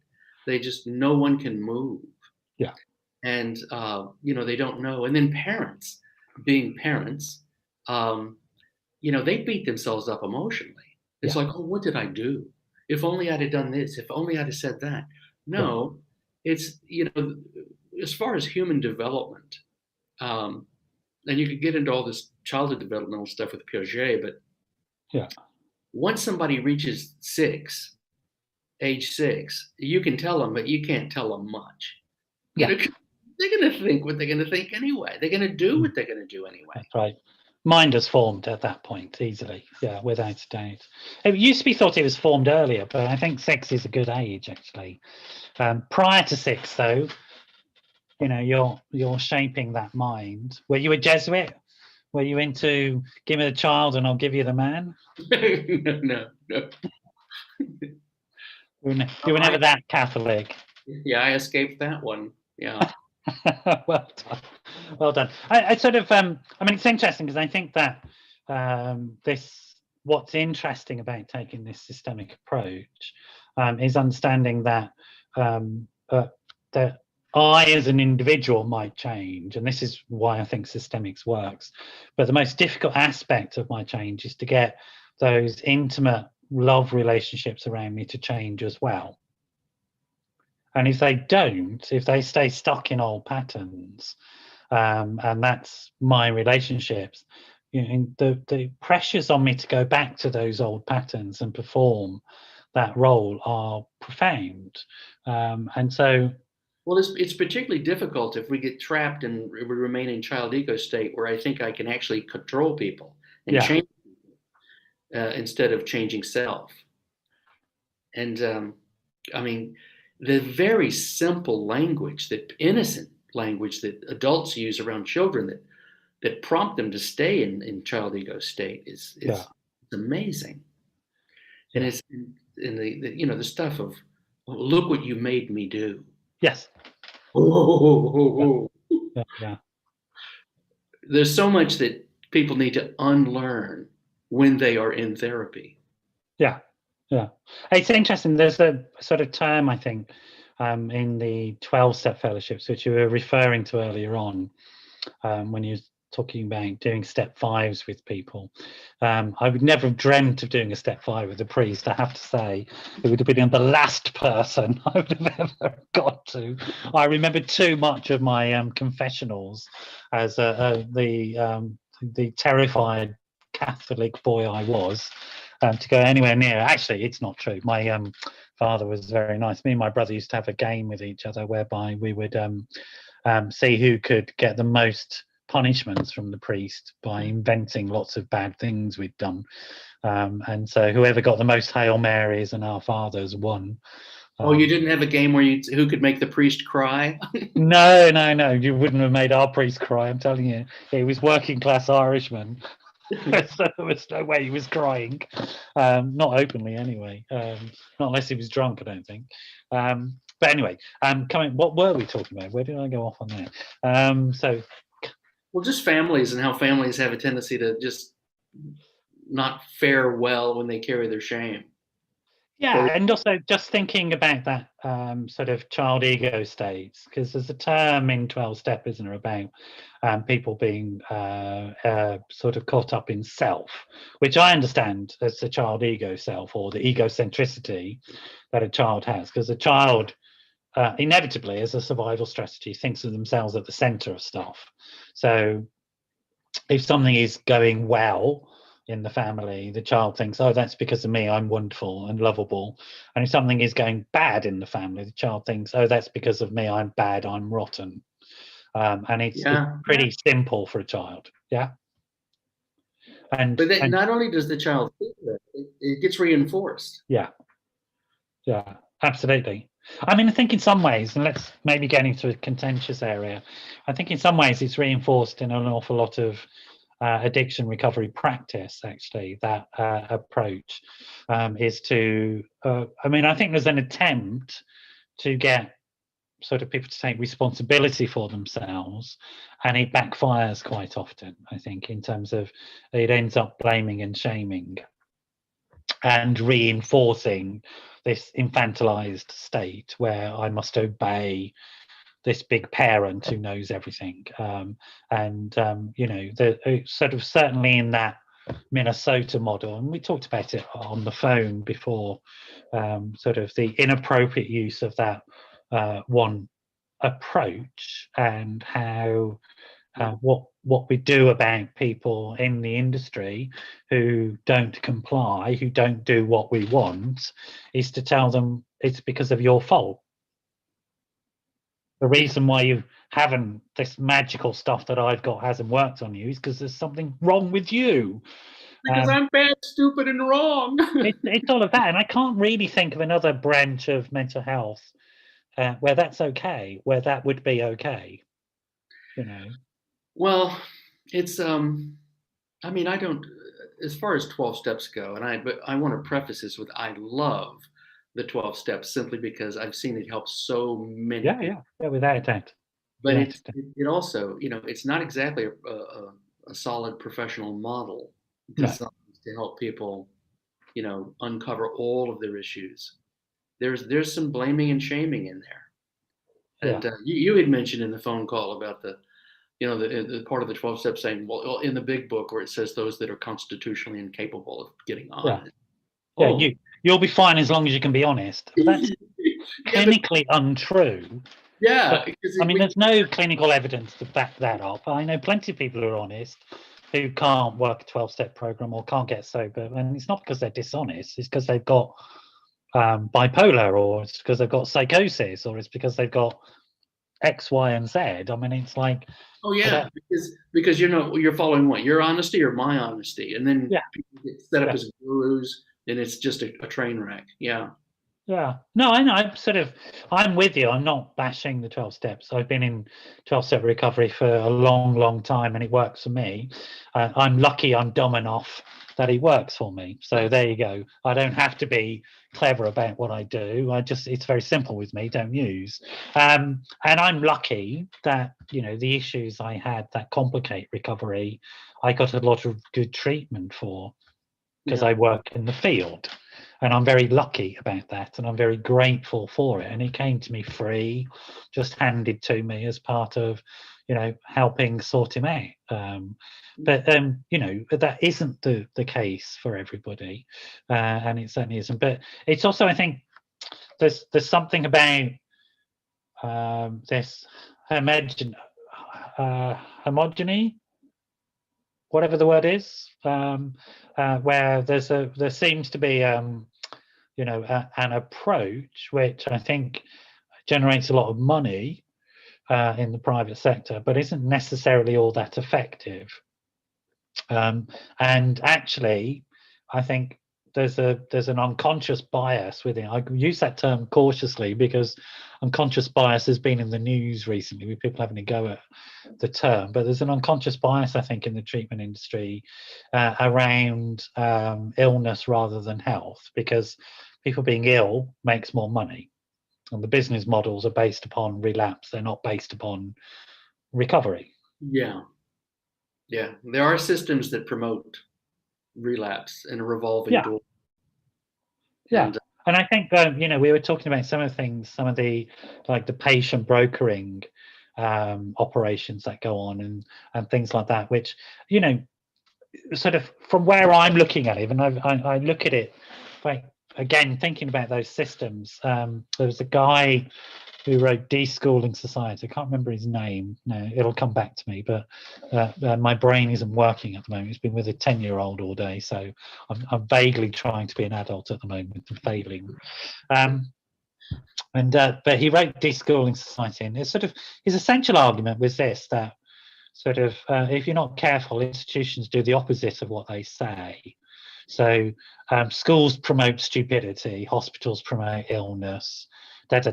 No one can move. Yeah. And, they don't know. And then parents, being parents, they beat themselves up emotionally. It's like, oh, what did I do? If only I'd have done this, if only I'd have said that. No, it's, as far as human development, and you could get into all this childhood developmental stuff with Piaget, but once somebody reaches age 6, you can tell them, but you can't tell them much. They're going to think what they're going to think anyway. They're going to do what they're going to do anyway. That's right. Mind is formed at that point easily, without a doubt. It used to be thought it was formed earlier, but I think 6 is a good age, actually. Prior to 6, though, you're shaping that mind. Were you a Jesuit? Were you into give me the child and I'll give you the man? No. You were never that Catholic. Yeah, I escaped that one. Yeah. Well done. I sort of, I mean, it's interesting because I think that what's interesting about taking this systemic approach is understanding that that I as an individual might change, and this is why I think systemics works. But the most difficult aspect of my change is to get those intimate love relationships around me to change as well. And if they don't, if they stay stuck in old patterns, and that's my relationships, the pressures on me to go back to those old patterns and perform that role are profound. And so, well, it's particularly difficult if we get trapped and we remain in child ego state, where I think I can actually control people and change people, instead of changing self. And I mean, the very simple language, that innocent language that adults use around children that prompt them to stay in child ego state is it's amazing. And it's in the stuff of, oh, look what you made me do. Yes. Yeah. There's so much that people need to unlearn when they are in therapy. Yeah. It's interesting. There's a sort of term, I think, in the 12-step fellowships, which you were referring to earlier on, when you were talking about doing step 5s with people. I would never have dreamt of doing a step 5 with a priest, I have to say. It would have been the last person I would have ever got to. I remember too much of my confessionals as the terrified Catholic boy I was, to go anywhere near. Actually, it's not true. My father was very nice. Me and my brother used to have a game with each other whereby we would see who could get the most punishments from the priest by inventing lots of bad things we'd done. And so whoever got the most Hail Marys and Our Fathers won. Oh, you didn't have a game where who could make the priest cry? No. You wouldn't have made our priest cry, I'm telling you. He was working class Irishman. So there was no way he was crying, not openly anyway, not unless he was drunk, I don't think. But anyway, what were we talking about? Where did I go off on that? Well, just families and how families have a tendency to just not fare well when they carry their shame. Yeah, and also just thinking about that sort of child ego states, because there's a term in 12 step, isn't there, about people being sort of caught up in self, which I understand as the child ego self, or the egocentricity that a child has, because a child inevitably, as a survival strategy, thinks of themselves at the center of stuff. So if something is going well in the family, the child thinks, oh, that's because of me, I'm wonderful and lovable. And if something is going bad in the family, the child thinks, oh, that's because of me, I'm bad, I'm rotten. And it's pretty simple for a child. But not only does the child think that, it gets reinforced. Yeah, absolutely. I mean, I think in some ways, and let's maybe get into a contentious area, I think in some ways it's reinforced in an awful lot of addiction recovery practice. Actually, that approach is to I mean, I think there's an attempt to get sort of people to take responsibility for themselves, and it backfires quite often, I think, in terms of it ends up blaming and shaming and reinforcing this infantilized state where I must obey this big parent who knows everything. You know, the sort of certainly in that Minnesota model, and we talked about it on the phone before, sort of the inappropriate use of that one approach, and how what we do about people in the industry who don't comply, who don't do what we want, is to tell them it's because of your fault. The reason why you haven't, this magical stuff that I've got hasn't worked on you is because there's something wrong with you. Because I'm bad, stupid, and wrong. It's all of that. And I can't really think of another branch of mental health where that's okay, where that would be okay, you know. Well, it's I mean, I don't, as far as 12 steps go, but I want to preface this with, I love the 12 steps simply because I've seen it help so many people. Yeah, without a doubt. But it also, you know, it's not exactly a solid professional model designed to help people, you know, uncover all of their issues. There's some blaming and shaming in there. And you had mentioned in the phone call about the, you know, the part of the 12 steps saying, well, in the big book where it says those that are constitutionally incapable of getting on. You'll be fine as long as you can be honest. But that's clinically untrue. Yeah. I mean, there's no clinical evidence to back that up. I know plenty of people who are honest who can't work a 12-step program or can't get sober. And it's not because they're dishonest. It's because they've got bipolar, or it's because they've got psychosis, or it's because they've got X, Y, and Z. I mean, it's like, oh yeah, because you know, you're following what, your honesty or my honesty, and then people get set up as gurus, and it's just a train wreck. No, I know. I'm with you. I'm not bashing the 12 steps. I've been in 12-step recovery for a long time, and it works for me. I'm lucky I'm dumb enough that it works for me. So there you go. I don't have to be clever about what I do. It's very simple with me. Don't use. And I'm lucky that, you know, the issues I had that complicate recovery, I got a lot of good treatment for, because I work in the field. And I'm very lucky about that, and I'm very grateful for it. And it came to me free, just handed to me as part of, you know, helping sort him out. But you know, that isn't the case for everybody, and it certainly isn't. But it's also, I think, there's something about this homogeny, whatever the word is, where there seems to be you know, an approach which I think generates a lot of money in the private sector, but isn't necessarily all that effective. And actually, I think there's an unconscious bias within. I use that term cautiously because unconscious bias has been in the news recently with people having a go at the term, but there's an unconscious bias, I think, in the treatment industry around illness rather than health, because people being ill makes more money. And the business models are based upon relapse. They're not based upon recovery. Yeah. Yeah. There are systems that promote relapse and a revolving door. Yeah. And I think, we were talking about some of the things, some of the, like the patient brokering operations that go on and things like that, which, sort of from where I'm looking at it, and I look at it, like, again, thinking about those systems. There was a guy who wrote Deschooling Society. I can't remember his name. No, it'll come back to me, but my brain isn't working at the moment. It's been with a 10-year-old all day, so I'm vaguely trying to be an adult at the moment and failing. But he wrote Deschooling Society, and his essential argument was this, that sort of if you're not careful, institutions do the opposite of what they say. So schools promote stupidity, hospitals promote illness, and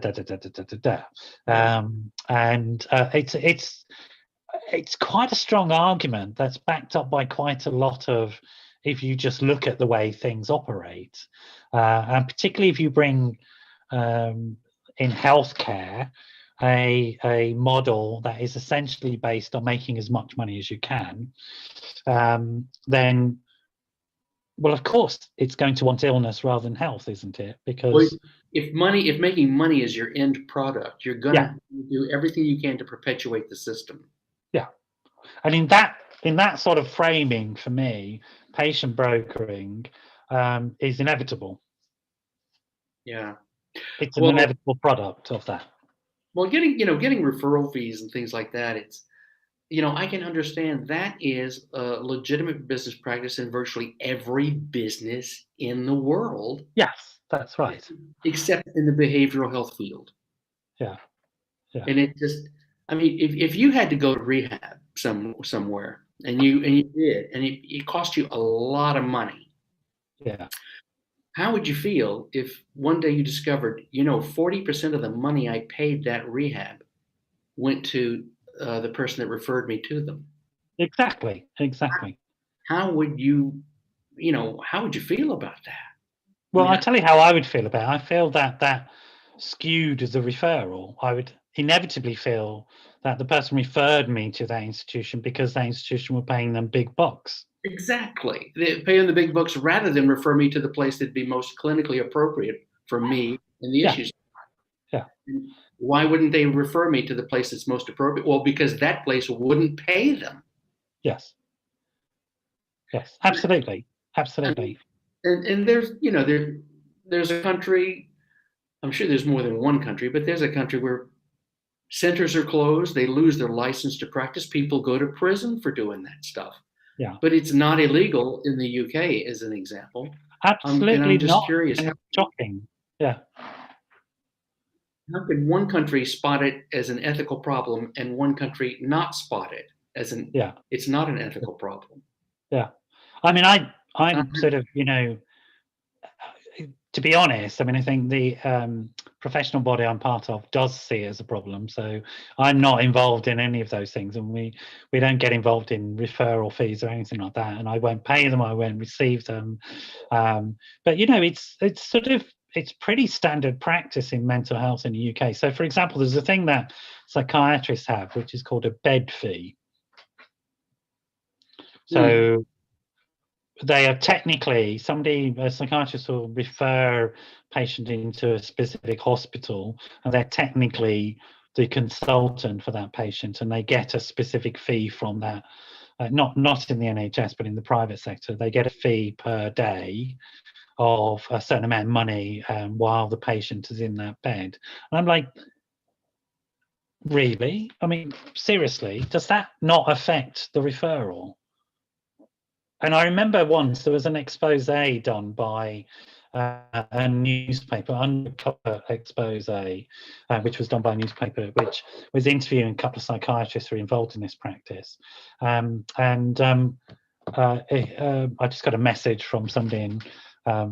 it's quite a strong argument that's backed up by quite a lot of, if you just look at the way things operate, and particularly if you bring in healthcare a model that is essentially based on making as much money as you can, then, well, of course, it's going to want illness rather than health, isn't it? Because if making money is your end product, you're gonna do everything you can to perpetuate the system. Yeah, and in that sort of framing, for me, patient brokering is inevitable. Yeah, it's an inevitable product of that. Well, getting referral fees and things like that, it's, I can understand that is a legitimate business practice in virtually every business in the world. Yes, that's right. Except in the behavioral health field. Yeah. And it just, I mean, if you had to go to rehab somewhere and you did, and it cost you a lot of money. Yeah. How would you feel if one day you discovered, 40% of the money I paid that rehab went to the person that referred me to them? Exactly. How would you feel about that? Well, I tell you how I would feel about it. I feel that skewed as a referral. I would inevitably feel that the person referred me to that institution because that institution were paying them big bucks. Exactly. They pay them the big bucks rather than refer me to the place that'd be most clinically appropriate for me and the issues. Yeah. Why wouldn't they refer me to the place that's most appropriate? Well, because that place wouldn't pay them. Yes, absolutely. And there's, there's a country, I'm sure there's more than one country, but there's a country where centers are closed, they lose their license to practice, people go to prison for doing that stuff. Yeah. But it's not illegal in the UK, as an example. Absolutely and I'm just not. curious. Shocking. Yeah. How could one country spot it as an ethical problem and one country not spot it as it's not an ethical problem? Yeah. I mean, I'm sort of, to be honest, I mean, I think the professional body I'm part of does see it as a problem. So I'm not involved in any of those things, and we don't get involved in referral fees or anything like that. And I won't pay them, I won't receive them. But it's pretty standard practice in mental health in the UK. So, for example, there's a thing that psychiatrists have, which is called a bed fee. So they are technically, a psychiatrist will refer a patient into a specific hospital, and they're technically the consultant for that patient, and they get a specific fee from that. Not in the NHS, but in the private sector, they get a fee per day of a certain amount of money while the patient is in that bed. And I'm like, really? I mean, seriously, does that not affect the referral? And I remember once there was an expose done by a newspaper, undercover expose, which was done by a newspaper, which was interviewing a couple of psychiatrists who were involved in this practice. I just got a message from somebody in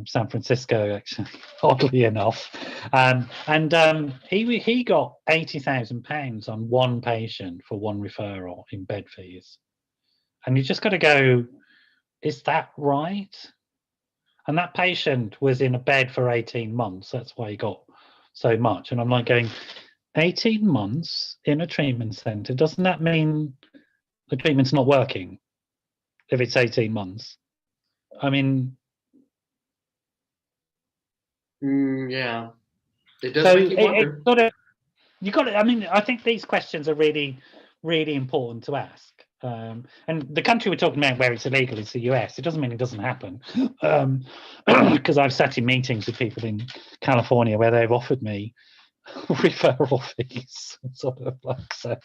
San Francisco, actually, oddly enough, he got £80,000 on one patient for one referral in bed fees, and you just got to go, is that right? And that patient was in a bed for 18 months. That's why he got so much. And I'm like going, 18 months in a treatment centre, doesn't that mean the treatment's not working if it's 18 months? I mean, yeah, it does so make you wonder. you got to, I mean, I think these questions are really, really important to ask. And the country we're talking about where it's illegal is the US. It doesn't mean it doesn't happen. Because I've sat in meetings with people in California where they've offered me referral fees, sort of like, so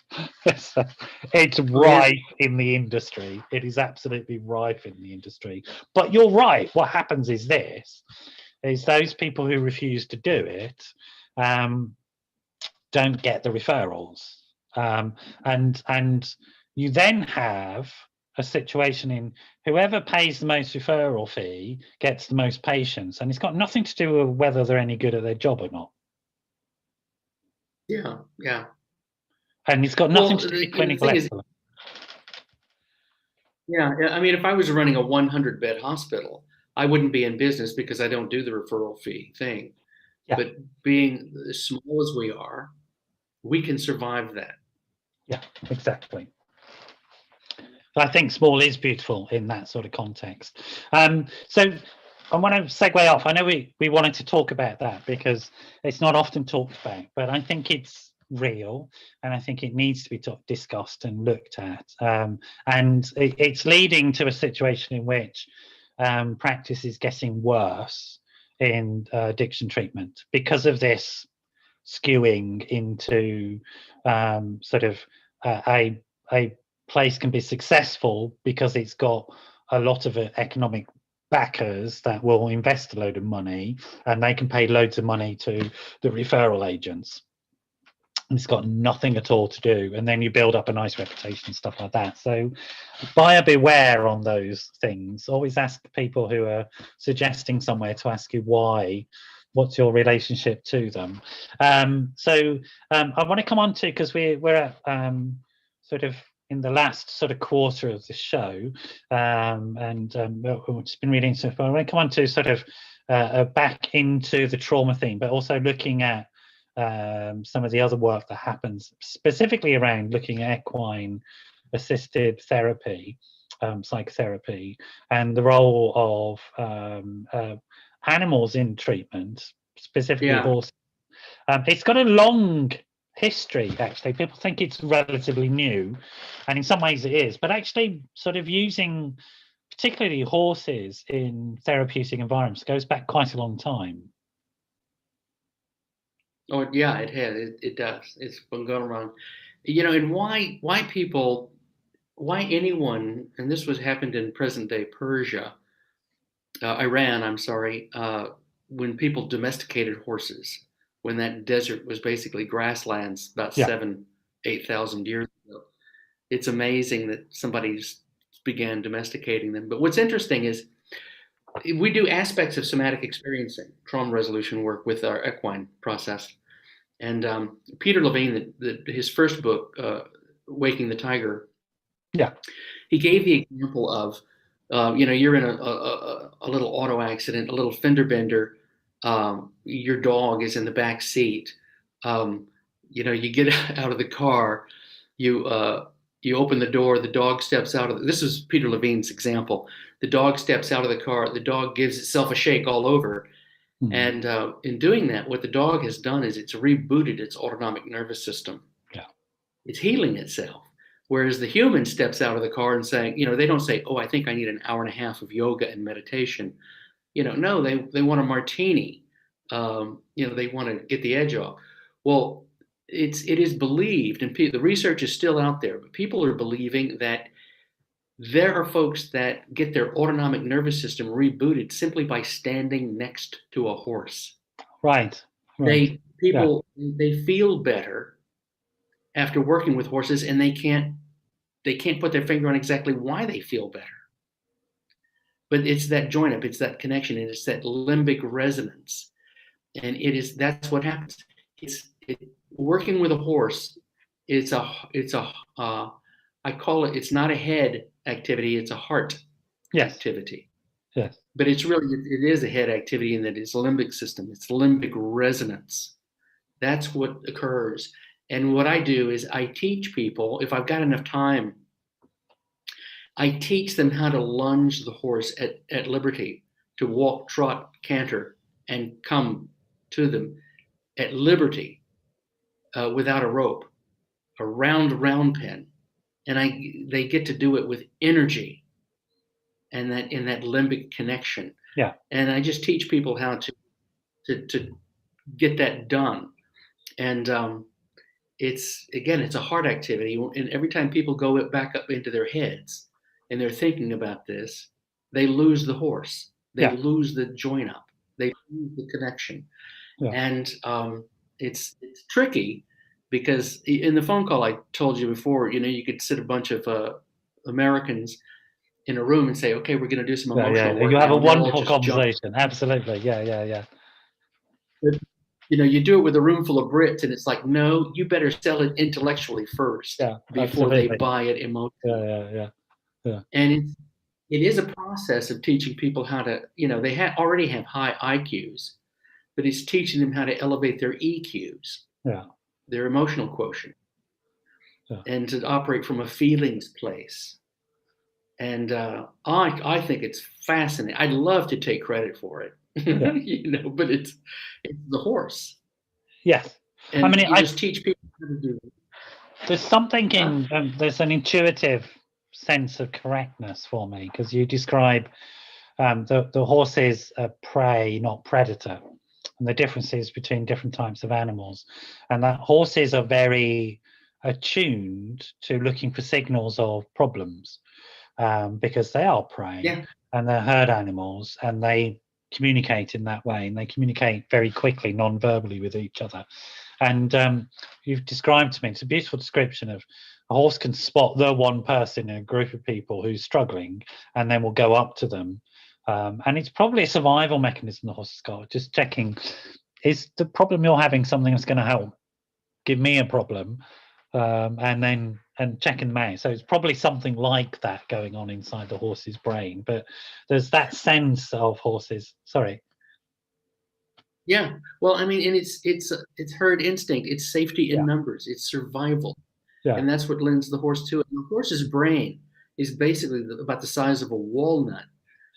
it's rife in the industry. It is absolutely rife in the industry. But you're right. What happens is those people who refuse to do it don't get the referrals, and you then have a situation in whoever pays the most referral fee gets the most patients, and it's got nothing to do with whether they're any good at their job or not. Yeah. And it's got nothing to do with clinical excellence. Yeah, I mean, if I was running a 100-bed hospital, I wouldn't be in business because I don't do the referral fee thing. Yeah. But being as small as we are, we can survive that. Yeah, exactly. I think small is beautiful in that sort of context. So I want to segue off. I know we wanted to talk about that because it's not often talked about, but I think it's real and I think it needs to be discussed and looked at. And it's leading to a situation in which practice is getting worse in addiction treatment because of this skewing into sort of a place can be successful because it's got a lot of economic backers that will invest a load of money and they can pay loads of money to the referral agents. And it's got nothing at all to do. And then you build up a nice reputation and stuff like that. So buyer beware on those things. Always ask people who are suggesting somewhere to ask you why. What's your relationship to them? So I want to come on to, because we're at sort of in the last sort of quarter of the show, and it's been really interesting. I want to come on to sort of back into the trauma theme, but also looking at some of the other work that happens, specifically around looking at equine assisted therapy, psychotherapy, and the role of animals in treatment, specifically horses. It's got a long history, actually. People think it's relatively new, and in some ways it is, but actually sort of using particularly horses in therapeutic environments goes back quite a long time. Oh yeah, it has. It does. It's been going around, and why anyone, and this happened in present day Persia, Iran, I'm sorry, when people domesticated horses, when that desert was basically grasslands about 8,000 years ago. It's amazing that somebody began domesticating them. But what's interesting is we do aspects of somatic experiencing, trauma resolution work with our equine process. And Peter Levine, his first book, Waking the Tiger, he gave the example of, you're in a little auto accident, a little fender bender. Your dog is in the back seat. You get out of the car, you open the door, the dog steps out of this is Peter Levine's example. The dog steps out of the car, the dog gives itself a shake all over. Mm-hmm. And in doing that, what the dog has done is it's rebooted its autonomic nervous system. Yeah. It's healing itself. Whereas the human steps out of the car and saying, they don't say, oh, I think I need an hour and a half of yoga and meditation. No, they want a martini. They want to get the edge off. Well, it is believed, and the research is still out there, but people are believing that there are folks that get their autonomic nervous system rebooted simply by standing next to a horse. Right. They feel better after working with horses, and they can't put their finger on exactly why they feel better. But it's that join up, it's that connection, and it's that limbic resonance. And that's what happens. Working with a horse, I call it, it's not a head activity, it's a heart activity. Yes. But it is a head activity in that it's limbic system, it's limbic resonance. That's what occurs. And what I do is I teach people, if I've got enough time, I teach them how to lunge the horse at liberty, to walk, trot, canter, and come to them at liberty, without a rope, a round pen. And they get to do it with energy and that limbic connection. Yeah. And I just teach people how to get that done. And it's a heart activity. And every time people go back up into their heads and they're thinking about this, they lose the horse. They lose the join up. They lose the connection. Yeah. And it's tricky, because in the phone call I told you before, you could sit a bunch of Americans in a room and say, okay, we're going to do some emotional work. You have a wonderful conversation. Absolutely. Yeah. But, you do it with a room full of Brits, and it's like, no, you better sell it intellectually first before they buy it emotionally. Yeah. And it is a process of teaching people how to, they already have high IQs, but it's teaching them how to elevate their EQs, their emotional quotient, and to operate from a feelings place. And I think it's fascinating. I'd love to take credit for it, but it's the horse. Yes. And I just teach people how to do it. There's something in, there's an intuitive sense of correctness for me, because you describe the horse is a prey, not predator, and the differences between different types of animals, and that horses are very attuned to looking for signals of problems, because they are prey and they're herd animals, and they communicate in that way, and they communicate very quickly non-verbally with each other. And you've described to me, it's a beautiful description of a horse can spot the one person in a group of people who's struggling, and then will go up to them. And it's probably a survival mechanism the horse has got, just checking, is the problem you're having something that's going to help give me a problem? And checking them out. So it's probably something like that going on inside the horse's brain. But there's that sense of horses. Sorry. Yeah. Well, I mean, and it's herd instinct. It's safety in numbers. It's survival. Yeah. And that's what lends the horse to it. And the horse's brain is basically about the size of a walnut.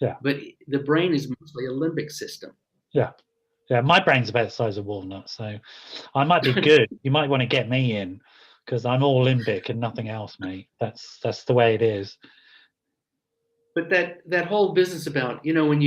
Yeah. But the brain is mostly a limbic system. Yeah. Yeah. My brain's about the size of a walnut, so I might be good. You might want to get me in, because I'm all limbic and nothing else, mate. That's the way it is. But that whole business about, when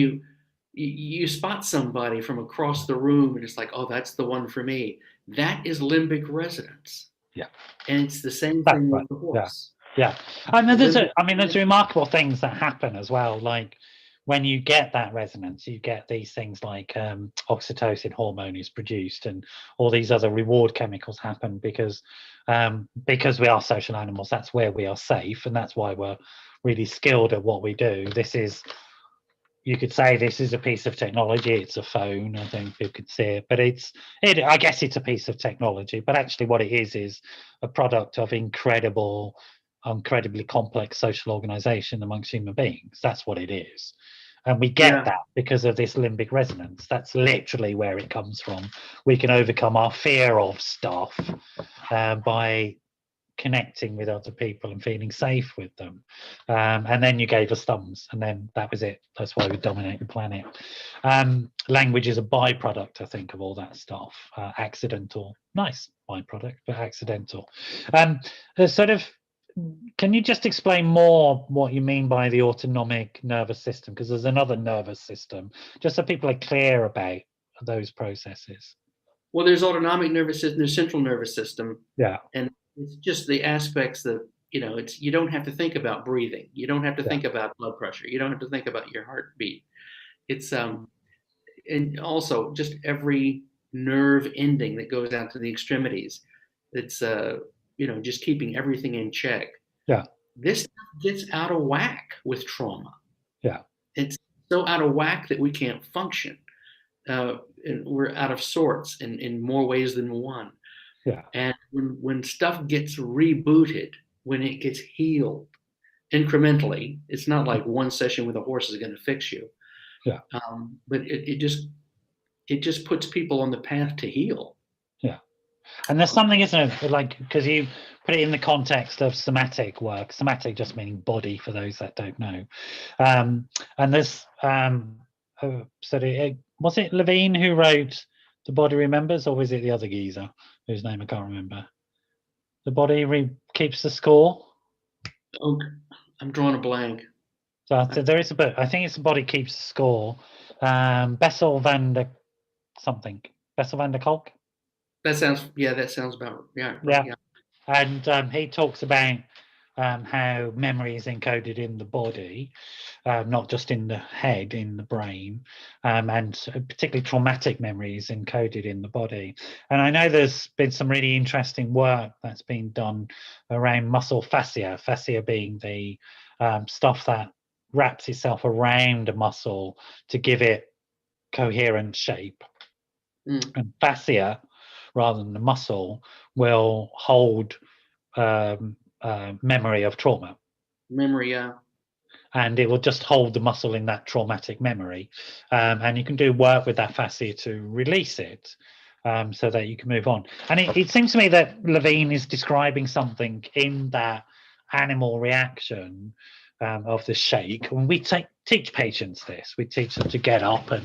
you spot somebody from across the room and it's like, oh, that's the one for me. That is limbic resonance. Yeah. And it's the same thing with the horse. Yeah. And there's remarkable things that happen as well. Like when you get that resonance, you get these things like oxytocin hormone is produced, and all these other reward chemicals happen because we are social animals. That's where we are safe, and that's why we're really skilled at what we do. You could say this is a piece of technology. It's a phone. I think you could see it, but I guess it's a piece of technology. But actually, what it is a product of incredibly complex social organization amongst human beings. That's what it is. And we get that because of this limbic resonance. That's literally where it comes from. We can overcome our fear of stuff by connecting with other people and feeling safe with them. And then you gave us thumbs, and then that was it. That's why we dominate the planet. Language is a byproduct, I think, of all that stuff. Accidental, nice byproduct, but accidental. Can you just explain more what you mean by the autonomic nervous system? Because there's another nervous system, just so people are clear about those processes. Well, there's autonomic nervous system, there's central nervous system. Yeah. And it's just the aspects that, you don't have to think about breathing. You don't have to think about blood pressure. You don't have to think about your heartbeat. It's, and also just every nerve ending that goes out to the extremities. It's, just keeping everything in check. Yeah. This stuff gets out of whack with trauma. Yeah. It's so out of whack that we can't function. And we're out of sorts in more ways than one. Yeah. And when stuff gets rebooted, when it gets healed incrementally, it's not like one session with a horse is going to fix you. Yeah. But it just puts people on the path to heal. Yeah. And there's something, isn't it, like, because you put it in the context of somatic work, somatic just meaning body for those that don't know. And there's, was it Levine who wrote The Body Remembers, or was it the other geezer whose name I can't remember? The Body Keeps the Score? Oh, I'm drawing a blank. So there is a book, I think it's The Body Keeps the Score. Bessel van der Kolk? That sounds about, Yeah. right, yeah. And he talks about how memory is encoded in the body, not just in the head, in the brain, and particularly traumatic memories encoded in the body. And I know there's been some really interesting work that's been done around muscle fascia being the stuff that wraps itself around a muscle to give it coherent shape. And fascia, rather than the muscle, will hold memory of trauma. Memory, yeah. And it will just hold the muscle in that traumatic memory. And you can do work with that fascia to release it so that you can move on. And it seems to me that Levine is describing something in that animal reaction of the shake. When we teach patients this, we teach them to get up and,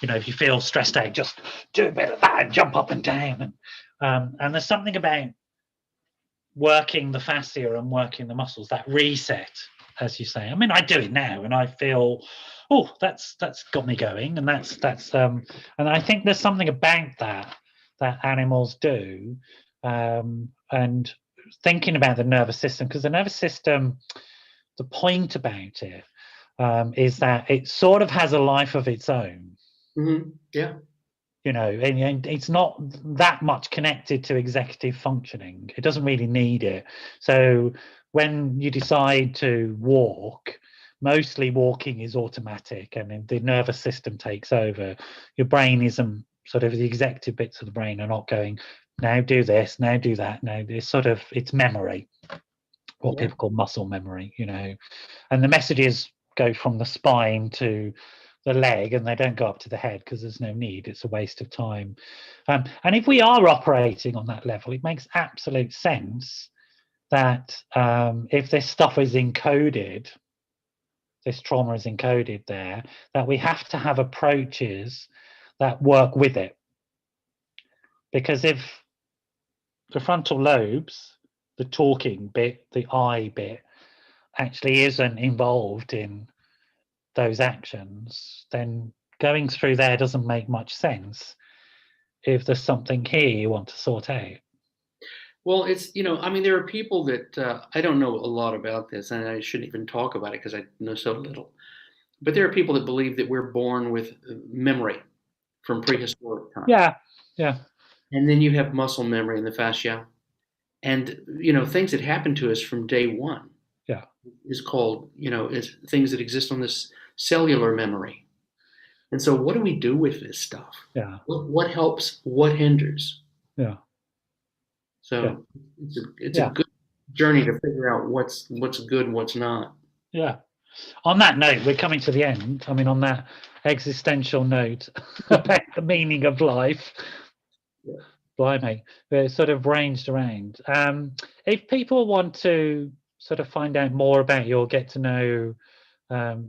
if you feel stressed out, just do a bit of that and jump up and down. And there's something about working the fascia and working the muscles, that reset, as you say. I mean, I do it now and I feel, oh, that's got me going. And that's and I think there's something about that animals do. And thinking about the nervous system, because the nervous system, the point about it is that it sort of has a life of its own. Mm-hmm. Yeah. And it's not that much connected to executive functioning. It doesn't really need it. So when you decide to walk, mostly walking is automatic and the nervous system takes over. Your brain isn't sort of, the executive bits of the brain are not going, now do this, now do that. No, it's memory, what people call muscle memory, and the messages go from the spine to the leg and they don't go up to the head because there's no need. It's a waste of time. And if we are operating on that level, it makes absolute sense that if this stuff is encoded, this trauma is encoded there, that we have to have approaches that work with it. Because if the frontal lobes, the talking bit, the I bit, actually isn't involved in those actions, then going through there doesn't make much sense if there's something here you want to sort out. Well, it's, there are people that I don't know a lot about this, and I shouldn't even talk about it because I know so little. But there are people that believe that we're born with memory from prehistoric times. Yeah. And then you have muscle memory in the fascia. And, things that happen to us from day one is called, is things that exist on this cellular memory. And so what do we do with this stuff? Yeah. What helps? What hinders? Yeah. So it's a good journey to figure out what's good and what's not. Yeah. On that note, we're coming to the end. I mean, on that existential note about the meaning of life. Yeah. Blimey, we're sort of ranged around. If people want to sort of find out more about you or get to know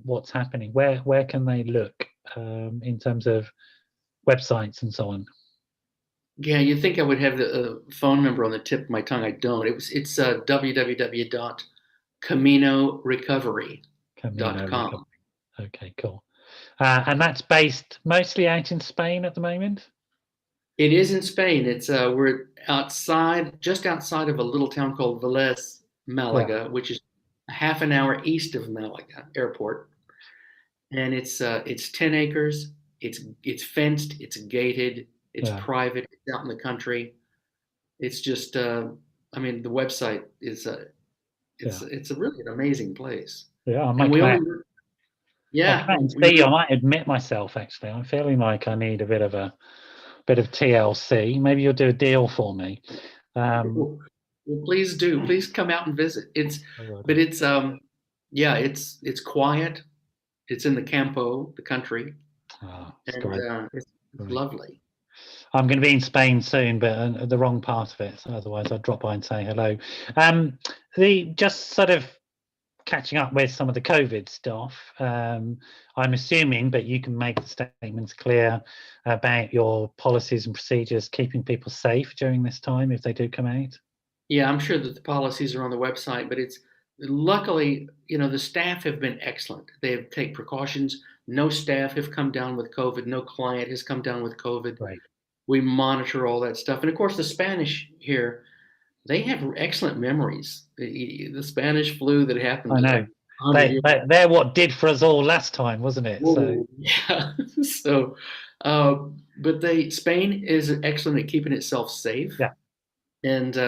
what's happening, where can they look in terms of websites and so on? Yeah, you'd think I would have the phone number on the tip of my tongue. I don't. It's www.caminorecovery.com. Okay, cool. And that's based mostly out in Spain at the moment? It is in Spain. It's we're just outside of a little town called Vélez, Malaga, which is a half an hour east of Malaga Airport. And it's 10 acres. It's fenced. It's gated. It's private. It's out in the country. It's just the website is it's a really an amazing place. Yeah, I might admit myself. Actually, I'm feeling like I need a bit of TLC. Maybe you'll do a deal for me. Well, please do. Please come out and visit. It's quiet. It's in the campo, the country, it's great. it's lovely. I'm going to be in Spain soon, but the wrong part of it. So otherwise, I'd drop by and say hello. Just sort of catching up with some of the COVID stuff. I'm assuming, but you can make the statements clear about your policies and procedures, keeping people safe during this time if they do come out. Yeah, I'm sure that the policies are on the website, but it's luckily, the staff have been excellent. They take precautions. No staff have come down with COVID. No client has come down with COVID. Right. We monitor all that stuff. And of course, the Spanish here, they have excellent memories. The Spanish flu that happened I know. like 100 years ago. They're what did for us all last time, wasn't it? Whoa, yeah. So, but Spain is excellent at keeping itself safe. Yeah. And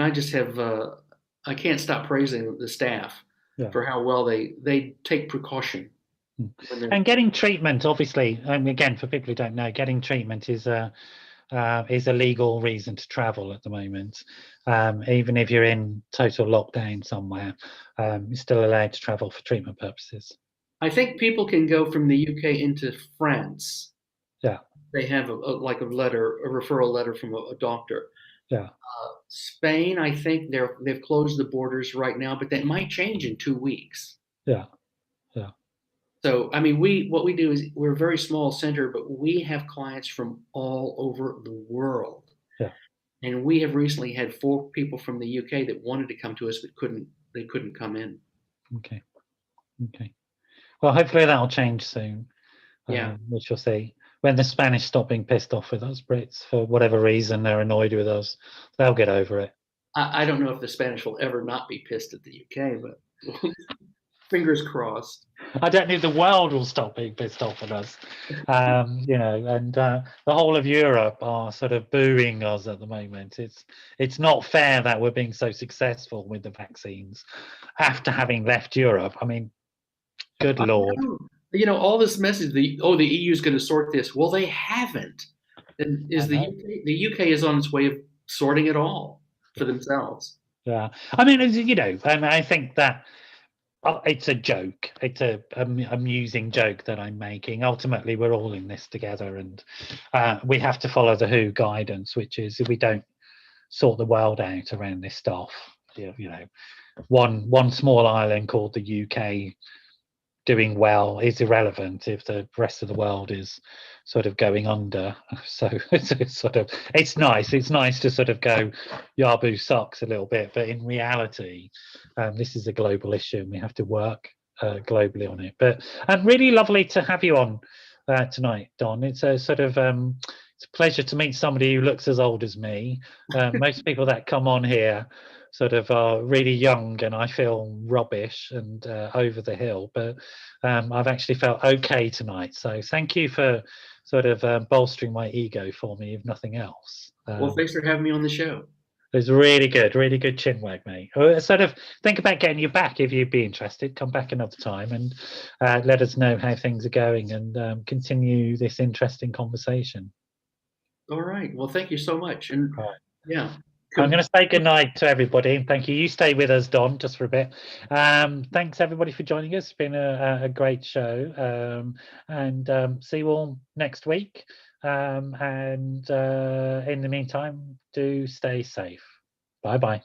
I just have I can't stop praising the staff for how well they take precaution. And getting treatment, obviously, again, for people who don't know, getting treatment is a legal reason to travel at the moment. Even if you're in total lockdown somewhere, you're still allowed to travel for treatment purposes. I think people can go from the UK into France. Yeah. They have a referral letter from a doctor. Yeah. Spain, I think they've closed the borders right now, but that might change in 2 weeks. Yeah. Yeah. So, I mean, what we do is we're a very small center, but we have clients from all over the world. Yeah. And we have recently had 4 people from the UK that wanted to come to us, but they couldn't come in. Okay. Well, hopefully that'll change soon. Yeah. Which we'll see. When the Spanish stop being pissed off with us Brits for whatever reason, they're annoyed with us. They'll get over it. I don't know if the Spanish will ever not be pissed at the UK, but fingers crossed. I don't think the world will stop being pissed off at us. And the whole of Europe are sort of booing us at the moment. It's not fair that we're being so successful with the vaccines after having left Europe. I mean, good Lord. All this message, the EU is going to sort this. Well, they haven't. And the UK is on its way of sorting it all for themselves. Yeah. I mean, I think that it's a joke. It's a amusing joke that I'm making. Ultimately, we're all in this together, and we have to follow the WHO guidance, which is if we don't sort the world out around this stuff, one small island called the UK doing well is irrelevant if the rest of the world is sort of going under. So it's nice to sort of go Yabu sucks a little bit, but in reality this is a global issue and we have to work globally on it. But really lovely to have you on tonight, Don. It's a sort of it's a pleasure to meet somebody who looks as old as me. Most people that come on here sort of are really young and I feel rubbish and over the hill, but I've actually felt okay tonight. So thank you for sort of bolstering my ego for me, if nothing else. Well, thanks for having me on the show. It was really good chin wag, mate. Sort of think about getting you back if you'd be interested. Come back another time and let us know how things are going and continue this interesting conversation. All right. Well, thank you so much. And yeah. I'm going to say goodnight to everybody and thank you. You stay with us, Don, just for a bit. Thanks everybody for joining us. It's been a great show, and see you all next week. And in the meantime, do stay safe. Bye-bye.